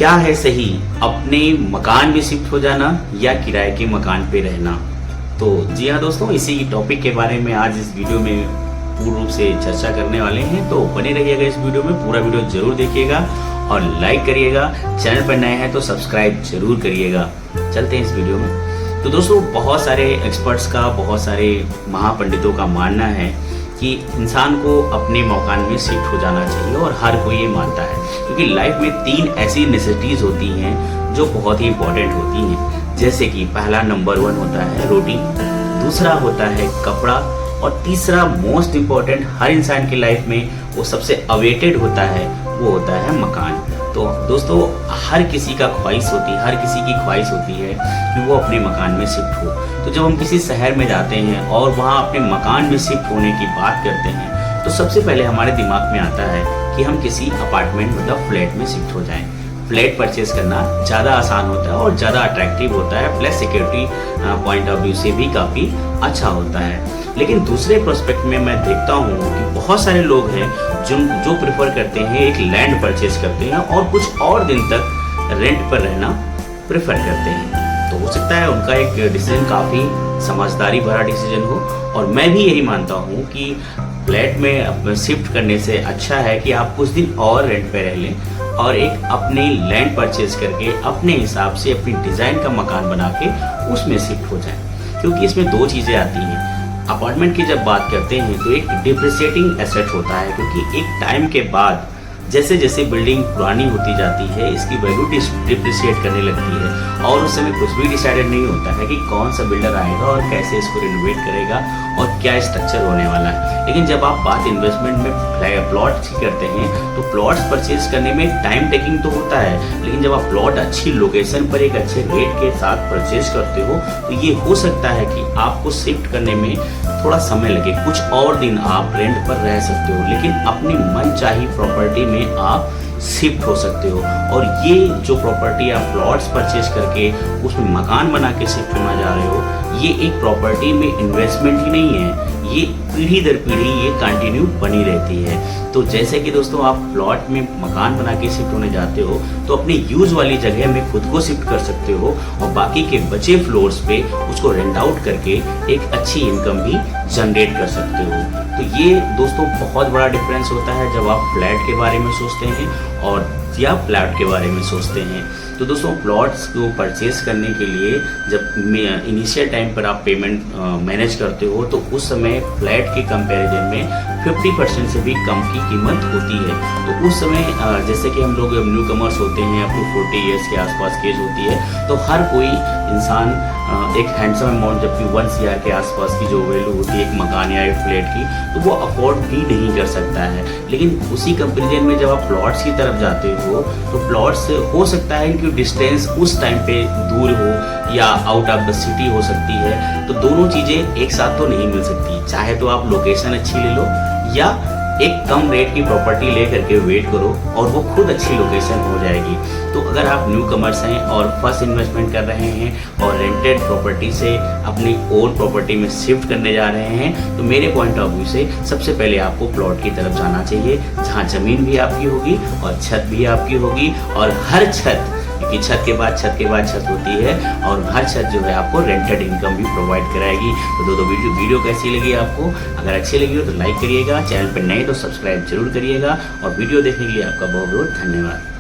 क्या है सही, अपने मकान में शिफ्ट हो जाना या किराए के मकान पे रहना। तो जी हाँ दोस्तों, इसी टॉपिक के बारे में आज इस वीडियो में पूर्ण रूप से चर्चा करने वाले हैं। तो बने रहिएगा इस वीडियो में, पूरा वीडियो जरूर देखिएगा और लाइक करिएगा। चैनल पर नए हैं तो सब्सक्राइब जरूर करिएगा। चलते हैं इस वीडियो में। तो दोस्तों, बहुत सारे एक्सपर्ट्स का, बहुत सारे महापंडितों का मानना है कि इंसान को अपने मकान में शिफ्ट हो जाना चाहिए और हर कोई ये मानता है, क्योंकि लाइफ में 3 ऐसी नेसेसिटीज होती हैं जो बहुत ही इंपॉर्टेंट होती हैं। जैसे कि पहला नंबर 1 होता है रोटी, दूसरा होता है कपड़ा और तीसरा मोस्ट इम्पॉर्टेंट हर इंसान की लाइफ में वो सबसे अवेटेड होता है, वो होता है मकान। तो दोस्तों, हर किसी का ख्वाहिश होती है, हर किसी की ख्वाहिश होती है कि वो अपने मकान में शिफ्ट हो। तो जब हम किसी शहर में जाते हैं और वहाँ अपने मकान में शिफ्ट होने की बात करते हैं तो सबसे पहले हमारे दिमाग में आता है कि हम किसी अपार्टमेंट मतलब फ्लैट में शिफ्ट हो जाएं। फ्लैट परचेज करना ज़्यादा आसान होता है और ज़्यादा अट्रैक्टिव होता है, plus security point of view से भी काफ़ी अच्छा होता है। लेकिन दूसरे प्रोस्पेक्ट में मैं देखता हूँ कि बहुत सारे लोग हैं जो प्रेफर करते हैं एक लैंड परचेज करते हैं और कुछ और दिन तक रेंट पर रहना प्रेफर करते हैं। तो हो सकता है उनका एक डिसीजन काफ़ी समझदारी भरा डिसीजन हो, और मैं भी यही मानता हूँ कि फ्लैट में शिफ्ट करने से अच्छा है कि आप कुछ दिन और रेंट पे रह लें और एक अपनी लैंड परचेज करके अपने हिसाब से अपनी डिज़ाइन का मकान बना के उसमें शिफ्ट हो जाएं। क्योंकि इसमें 2 चीज़ें आती हैं। अपार्टमेंट की जब बात करते हैं तो एक डिप्रिसिएटिंग एसेट होता है, क्योंकि एक टाइम के बाद जैसे जैसे बिल्डिंग पुरानी होती जाती है इसकी वैल्यू डिप्रिसिएट करने लगती है और उस समय कुछ भी डिसाइडेड नहीं होता है कि कौन सा बिल्डर आएगा और कैसे इसको रिनोवेट करेगा और क्या स्ट्रक्चर होने वाला है। लेकिन जब आप बात इन्वेस्टमेंट में प्लॉट की करते हैं तो प्लॉट्स परचेज करने में टाइम टेकिंग तो होता है, लेकिन जब आप प्लॉट अच्छी लोकेशन पर एक अच्छे रेट के साथ परचेज करते हो तो ये हो सकता है कि आपको शिफ्ट करने में थोड़ा समय लगे, कुछ और दिन आप रेंट पर रह सकते हो, लेकिन अपनी मनचाही प्रॉपर्टी में आप शिफ्ट हो सकते हो। और ये जो प्रॉपर्टी आप प्लॉट्स परचेज करके उसमें मकान बना के शिफ्ट होना जा रहे हो, ये एक प्रॉपर्टी में इन्वेस्टमेंट ही नहीं है, ये पीढ़ी दर पीढ़ी ये कंटिन्यू बनी रहती है। तो जैसे कि दोस्तों, आप प्लॉट में मकान बना के शिफ्ट होने जाते हो तो अपनी यूज वाली जगह में खुद को शिफ्ट कर सकते हो और बाकी के बचे फ्लोर्स पे उसको रेंट आउट करके एक अच्छी इनकम भी जनरेट कर सकते हो। तो ये दोस्तों बहुत बड़ा डिफरेंस होता है जब आप फ्लैट के बारे में सोचते हैं और या फ्लैट के बारे में सोचते हैं। तो दोस्तों, प्लॉट्स को परचेज करने के लिए जब इनिशियल टाइम पर आप पेमेंट मैनेज करते हो तो उस समय फ्लैट के कंपैरिजन में 50% से भी कम की कीमत होती है। तो उस समय जैसे कि हम लोग न्यू कमर्स होते हैं, अप टू 40 ईयर्स के आसपास केज होती है, तो हर कोई इंसान एक हैंडसम अमाउंट, जबकि 1 CR के आसपास की जो वैल्यू होती है एक मकान या एक फ्लैट की, तो वो अफोर्ड भी नहीं कर सकता है। लेकिन उसी कंपेरिजन में जब आप प्लॉट्स की तरफ जाते हो तो प्लॉट्स हो सकता है कि डिस्टेंस उस टाइम पे दूर हो या आउट ऑफ द सिटी हो सकती है, तो दोनों चीज़ें एक साथ तो नहीं मिल सकती। चाहे तो आप लोकेशन अच्छी ले लो या एक कम रेट की प्रॉपर्टी ले करके वेट करो और वो खुद अच्छी लोकेशन हो जाएगी। तो अगर आप न्यू कमर्स हैं और फर्स्ट इन्वेस्टमेंट कर रहे हैं और रेंटेड प्रॉपर्टी से अपनी ओन प्रॉपर्टी में शिफ्ट करने जा रहे हैं, तो मेरे पॉइंट ऑफ व्यू से सबसे पहले आपको प्लॉट की तरफ जाना चाहिए, जहाँ ज़मीन भी आपकी होगी और छत भी आपकी होगी, और हर छत, क्योंकि छत के बाद छत होती है और हर छत जो है आपको रेंटेड इनकम भी प्रोवाइड कराएगी। तो दोस्तों, वीडियो कैसी लगी आपको? अगर अच्छी लगी हो तो लाइक करिएगा, चैनल पर नए तो सब्सक्राइब जरूर करिएगा और वीडियो देखने के लिए आपका बहुत बहुत धन्यवाद।